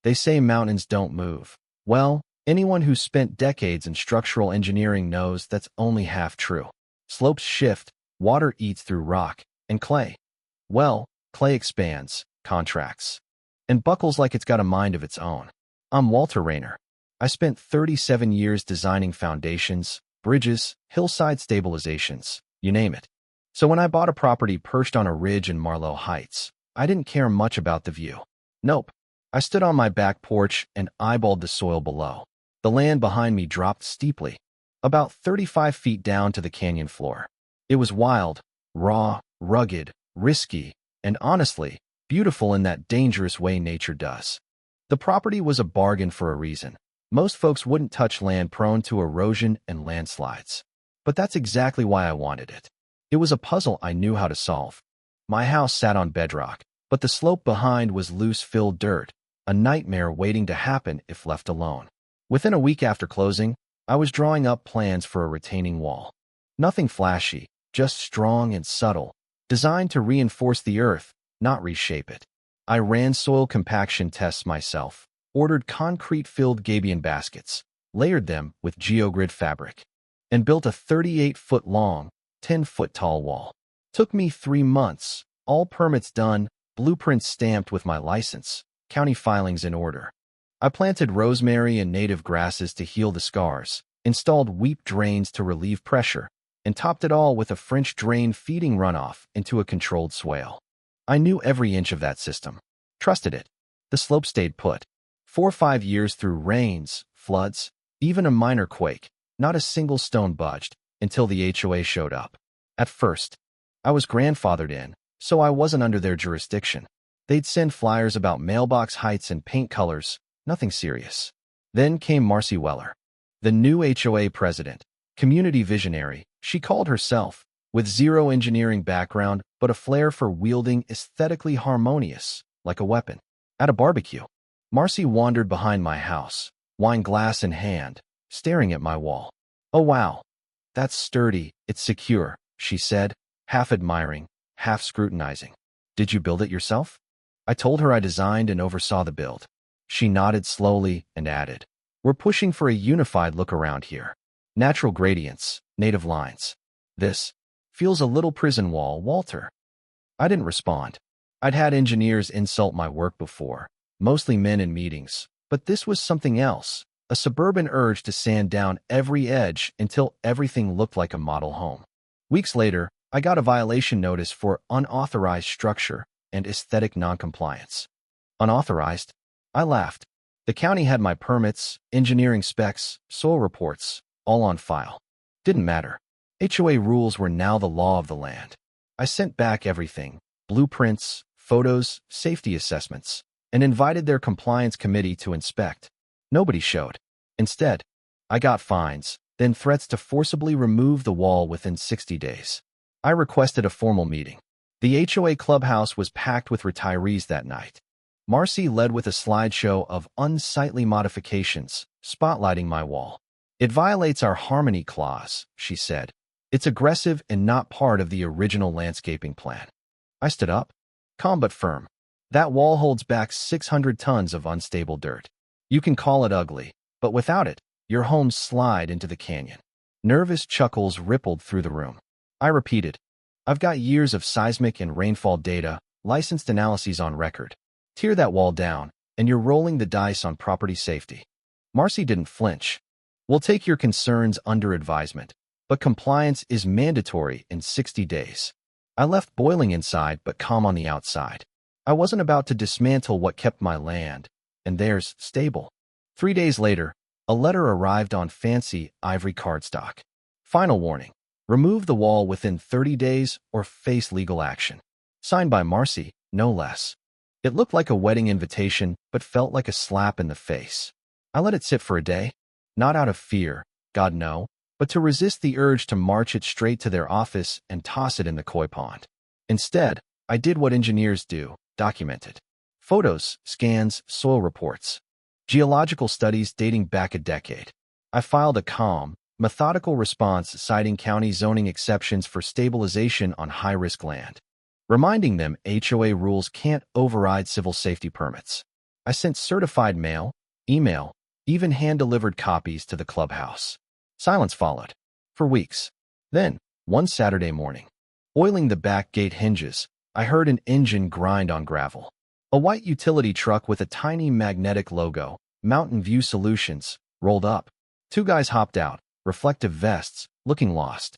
They say mountains don't move. Well, anyone who's spent decades in structural engineering knows that's only half true. Slopes shift, water eats through rock, and clay. Well, clay expands, contracts, and buckles like it's got a mind of its own. I'm Walter Rayner. I spent 37 years designing foundations, bridges, hillside stabilizations, you name it. So when I bought a property perched on a ridge in Marlow Heights, I didn't care much about the view. Nope. I stood on my back porch and eyeballed the soil below. The land behind me dropped steeply, about 35 feet down to the canyon floor. It was wild, raw, rugged, risky, and honestly, beautiful in that dangerous way nature does. The property was a bargain for a reason. Most folks wouldn't touch land prone to erosion and landslides. But that's exactly why I wanted it. It was a puzzle I knew how to solve. My house sat on bedrock, but the slope behind was loose-filled dirt, a nightmare waiting to happen if left alone. Within a week after closing, I was drawing up plans for a retaining wall. Nothing flashy, just strong and subtle, designed to reinforce the earth, not reshape it. I ran soil compaction tests myself, ordered concrete-filled gabion baskets, layered them with geogrid fabric, and built a 38-foot-long, 10-foot-tall wall. Took me 3 months, all permits done, blueprints stamped with my license, county filings in order. I planted rosemary and native grasses to heal the scars, installed weep drains to relieve pressure, and topped it all with a French drain feeding runoff into a controlled swale. I knew every inch of that system. Trusted it. The slope stayed put. 4 or 5 years through rains, floods, even a minor quake, not a single stone budged, until the HOA showed up. At first, I was grandfathered in, so I wasn't under their jurisdiction. They'd send flyers about mailbox heights and paint colors, nothing serious. Then came Marcy Weller, the new HOA president, community visionary, she called herself, with zero engineering background but a flair for wielding aesthetically harmonious, like a weapon. At a barbecue, Marcy wandered behind my house, wine glass in hand, staring at my wall. "Oh wow, that's sturdy, it's secure," she said, half admiring, half scrutinizing. "Did you build it yourself?" I told her I designed and oversaw the build. She nodded slowly and added, "We're pushing for a unified look around here. Natural gradients, native lines. This feels a little prison wall, Walter." I didn't respond. I'd had engineers insult my work before, mostly men in meetings, but this was something else, a suburban urge to sand down every edge until everything looked like a model home. Weeks later, I got a violation notice for unauthorized structure and aesthetic noncompliance. Unauthorized? I laughed. The county had my permits, engineering specs, soil reports, all on file. Didn't matter. HOA rules were now the law of the land. I sent back everything, blueprints, photos, safety assessments, and invited their compliance committee to inspect. Nobody showed. Instead, I got fines, then threats to forcibly remove the wall within 60 days. I requested a formal meeting. The HOA clubhouse was packed with retirees that night. Marcy led with a slideshow of unsightly modifications, spotlighting my wall. "It violates our harmony clause," she said. "It's aggressive and not part of the original landscaping plan." I stood up, calm but firm. "That wall holds back 600 tons of unstable dirt. You can call it ugly, but without it, your homes slide into the canyon." Nervous chuckles rippled through the room. I repeated, "I've got years of seismic and rainfall data, licensed analyses on record. Tear that wall down, and you're rolling the dice on property safety." Marcy didn't flinch. "We'll take your concerns under advisement, but compliance is mandatory in 60 days. I left boiling inside but calm on the outside. I wasn't about to dismantle what kept my land, and theirs, stable. 3 days later, a letter arrived on fancy ivory cardstock. "Final warning. Remove the wall within 30 days or face legal action." Signed by Marcy, no less. It looked like a wedding invitation, but felt like a slap in the face. I let it sit for a day, not out of fear, God no, but to resist the urge to march it straight to their office and toss it in the koi pond. Instead, I did what engineers do, documented. Photos, scans, soil reports. Geological studies dating back a decade. I filed a calm, methodical response citing county zoning exceptions for stabilization on high-risk land, reminding them HOA rules can't override civil safety permits. I sent certified mail, email, even hand-delivered copies to the clubhouse. Silence followed. For weeks. Then, one Saturday morning, oiling the back gate hinges, I heard an engine grind on gravel. A white utility truck with a tiny magnetic logo, Mountain View Solutions, rolled up. Two guys hopped out, reflective vests, looking lost.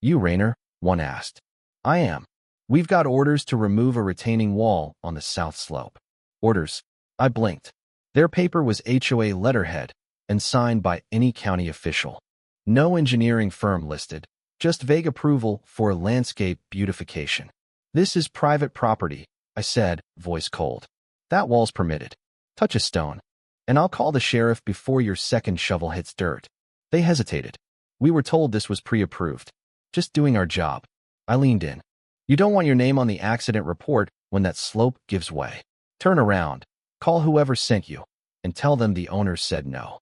"You, Rayner?" one asked. "I am. We've got orders to remove a retaining wall on the south slope." Orders? I blinked. Their paper was HOA letterhead and signed by any county official. No engineering firm listed, just vague approval for landscape beautification. "This is private property," I said, voice cold. "That wall's permitted. Touch a stone, and I'll call the sheriff before your second shovel hits dirt." They hesitated. "We were told this was pre-approved. Just doing our job." I leaned in. "You don't want your name on the accident report when that slope gives way. Turn around, call whoever sent you, and tell them the owners said no."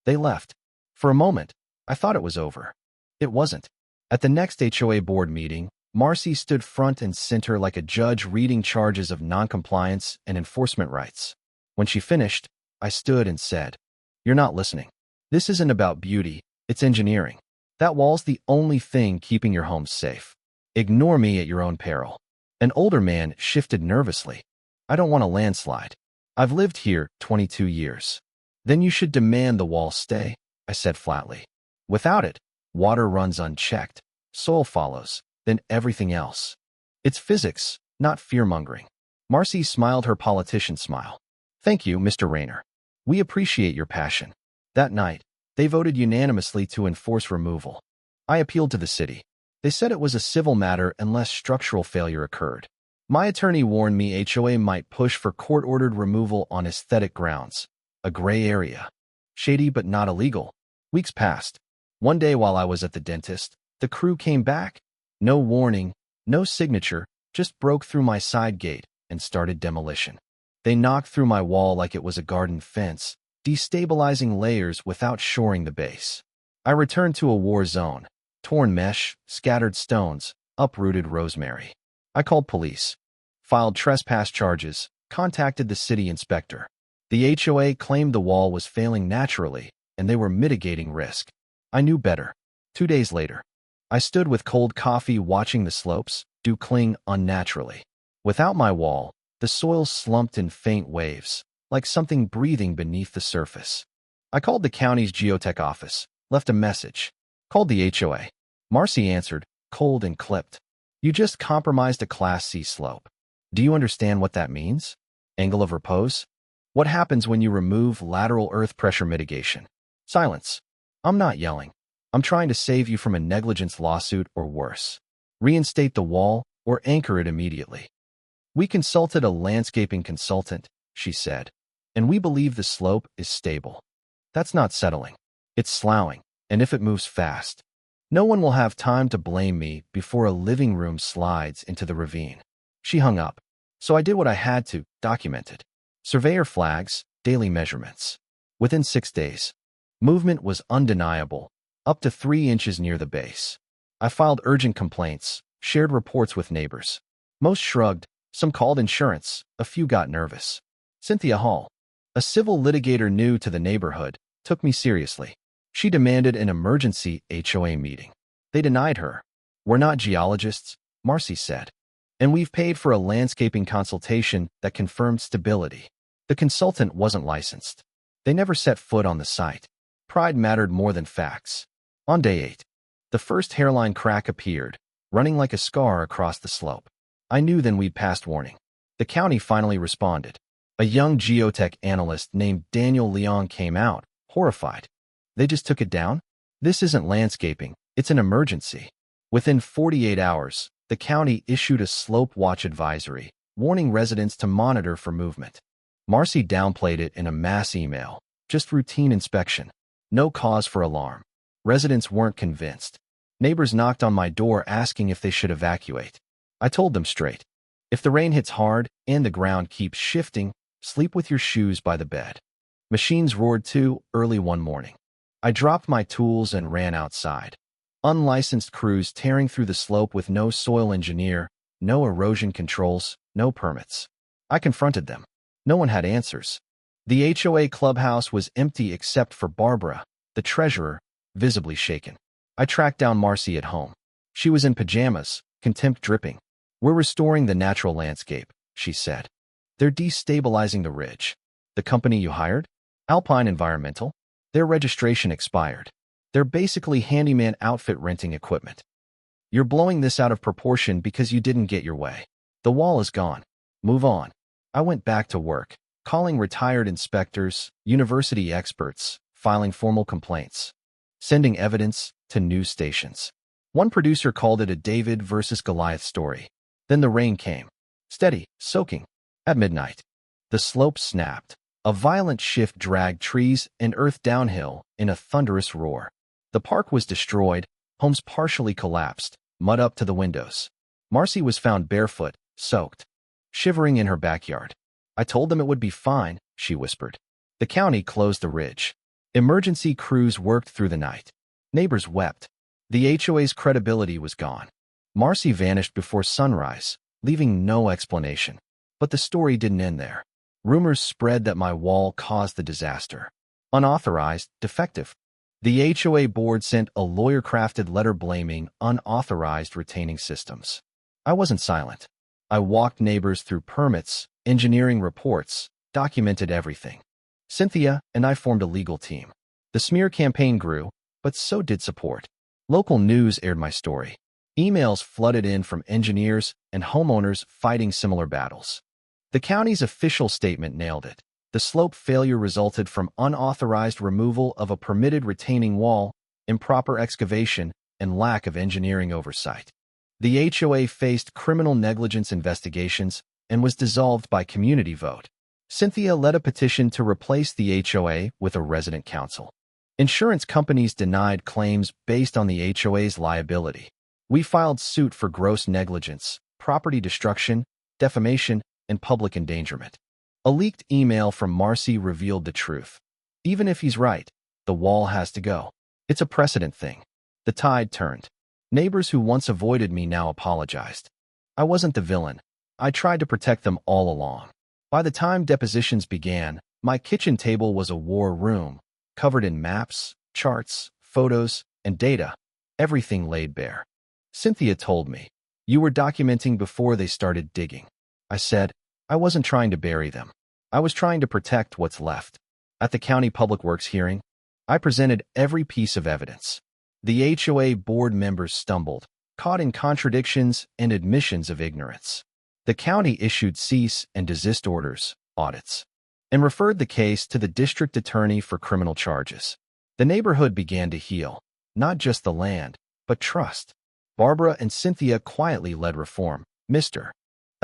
They left. For a moment, I thought it was over. It wasn't. At the next HOA board meeting, Marcy stood front and center like a judge reading charges of noncompliance and enforcement rights. When she finished, I stood and said, "You're not listening. This isn't about beauty, it's engineering. That wall's the only thing keeping your home safe. Ignore me at your own peril." An older man shifted nervously. "I don't want a landslide. I've lived here 22 years. "Then you should demand the wall stay," I said flatly. "Without it, water runs unchecked, soil follows, then everything else. It's physics, not fear-mongering." Marcy smiled her politician smile. "Thank you, Mr. Rayner. We appreciate your passion." That night, they voted unanimously to enforce removal. I appealed to the city. They said it was a civil matter unless structural failure occurred. My attorney warned me HOA might push for court-ordered removal on aesthetic grounds. A gray area. Shady but not illegal. Weeks passed. One day while I was at the dentist, the crew came back. No warning, no signature, just broke through my side gate and started demolition. They knocked through my wall like it was a garden fence, destabilizing layers without shoring the base. I returned to a war zone. Torn mesh, scattered stones, uprooted rosemary. I called police, filed trespass charges, contacted the city inspector. The HOA claimed the wall was failing naturally, and they were mitigating risk. I knew better. 2 days later, I stood with cold coffee watching the slopes cling unnaturally. Without my wall, the soil slumped in faint waves, like something breathing beneath the surface. I called the county's geotech office, left a message. Called the HOA. Marcy answered, cold and clipped. "You just compromised a Class C slope. Do you understand what that means? Angle of repose? What happens when you remove lateral earth pressure mitigation?" Silence. "I'm not yelling. I'm trying to save you from a negligence lawsuit or worse. Reinstate the wall or anchor it immediately." "We consulted a landscaping consultant," she said, "and we believe the slope is stable." That's not settling. It's sloughing, and if it moves fast, no one will have time to blame me before a living room slides into the ravine. She hung up. So I did what I had to, document it. Surveyor flags, daily measurements. Within 6 days, movement was undeniable, up to 3 inches near the base. I filed urgent complaints, shared reports with neighbors. Most shrugged, some called insurance, a few got nervous. Cynthia Hall, a civil litigator new to the neighborhood, took me seriously. She demanded an emergency HOA meeting. They denied her. "We're not geologists," Marcy said. "And we've paid for a landscaping consultation that confirmed stability." The consultant wasn't licensed. They never set foot on the site. Pride mattered more than facts. On day 8, the first hairline crack appeared, running like a scar across the slope. I knew then we'd passed warning. The county finally responded. A young geotech analyst named Daniel Leon came out, horrified. "They just took it down? This isn't landscaping, it's an emergency." Within 48 hours, the county issued a slope watch advisory, warning residents to monitor for movement. Marcy downplayed it in a mass email, just routine inspection. No cause for alarm. Residents weren't convinced. Neighbors knocked on my door asking if they should evacuate. I told them straight. If the rain hits hard and the ground keeps shifting, sleep with your shoes by the bed. Machines roared too early one morning. I dropped my tools and ran outside. Unlicensed crews tearing through the slope with no soil engineer, no erosion controls, no permits. I confronted them. No one had answers. The HOA clubhouse was empty except for Barbara, the treasurer, visibly shaken. I tracked down Marcy at home. She was in pajamas, contempt dripping. "We're restoring the natural landscape," she said. "They're destabilizing the ridge." "The company you hired? Alpine Environmental? Their registration expired. They're basically handyman outfit renting equipment. You're blowing this out of proportion because you didn't get your way. The wall is gone. Move on." I went back to work, calling retired inspectors, university experts, filing formal complaints, sending evidence to news stations. One producer called it a David versus Goliath story. Then the rain came. Steady, soaking. At midnight, the slope snapped. A violent shift dragged trees and earth downhill in a thunderous roar. The park was destroyed, homes partially collapsed, mud up to the windows. Marcy was found barefoot, soaked, shivering in her backyard. "I told them it would be fine," she whispered. The county closed the ridge. Emergency crews worked through the night. Neighbors wept. The HOA's credibility was gone. Marcy vanished before sunrise, leaving no explanation. But the story didn't end there. Rumors spread that my wall caused the disaster. Unauthorized, defective. The HOA board sent a lawyer-crafted letter blaming unauthorized retaining systems. I wasn't silent. I walked neighbors through permits, engineering reports, documented everything. Cynthia and I formed a legal team. The smear campaign grew, but so did support. Local news aired my story. Emails flooded in from engineers and homeowners fighting similar battles. The county's official statement nailed it. The slope failure resulted from unauthorized removal of a permitted retaining wall, improper excavation, and lack of engineering oversight. The HOA faced criminal negligence investigations and was dissolved by community vote. Cynthia led a petition to replace the HOA with a resident council. Insurance companies denied claims based on the HOA's liability. We filed suit for gross negligence, property destruction, defamation, and public endangerment. A leaked email from Marcy revealed the truth. Even if he's right, the wall has to go. It's a precedent thing. The tide turned. Neighbors who once avoided me now apologized. I wasn't the villain. I tried to protect them all along. By the time depositions began, my kitchen table was a war room, covered in maps, charts, photos, and data, everything laid bare. Cynthia told me, "You were documenting before they started digging." I said, "I wasn't trying to bury them. I was trying to protect what's left." At the county public works hearing, I presented every piece of evidence. The HOA board members stumbled, caught in contradictions and admissions of ignorance. The county issued cease and desist orders, audits, and referred the case to the district attorney for criminal charges. The neighborhood began to heal, not just the land, but trust. Barbara and Cynthia quietly led reform. Mr.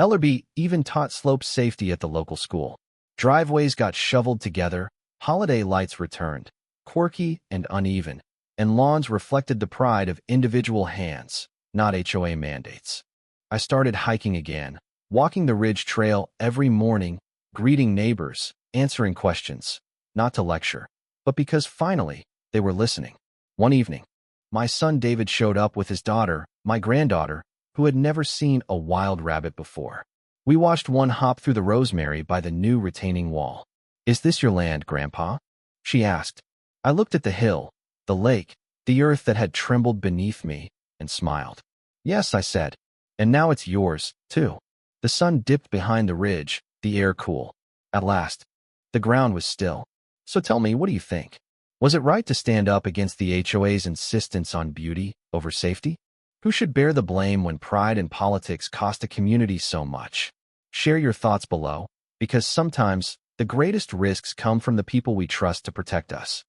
Ellerby even taught slope safety at the local school. Driveways got shoveled together, holiday lights returned, quirky and uneven, and lawns reflected the pride of individual hands, not HOA mandates. I started hiking again, walking the ridge trail every morning, greeting neighbors, answering questions, not to lecture, but because finally they were listening. One evening, my son David showed up with his daughter, my granddaughter, who had never seen a wild rabbit before. We watched one hop through the rosemary by the new retaining wall. "Is this your land, Grandpa?" she asked. I looked at the hill, the lake, the earth that had trembled beneath me, and smiled. "Yes," I said, "and now it's yours, too." The sun dipped behind the ridge, the air cool. At last, the ground was still. "So tell me, what do you think? Was it right to stand up against the HOA's insistence on beauty over safety? Who should bear the blame when pride in politics cost a community so much?" Share your thoughts below, because sometimes the greatest risks come from the people we trust to protect us.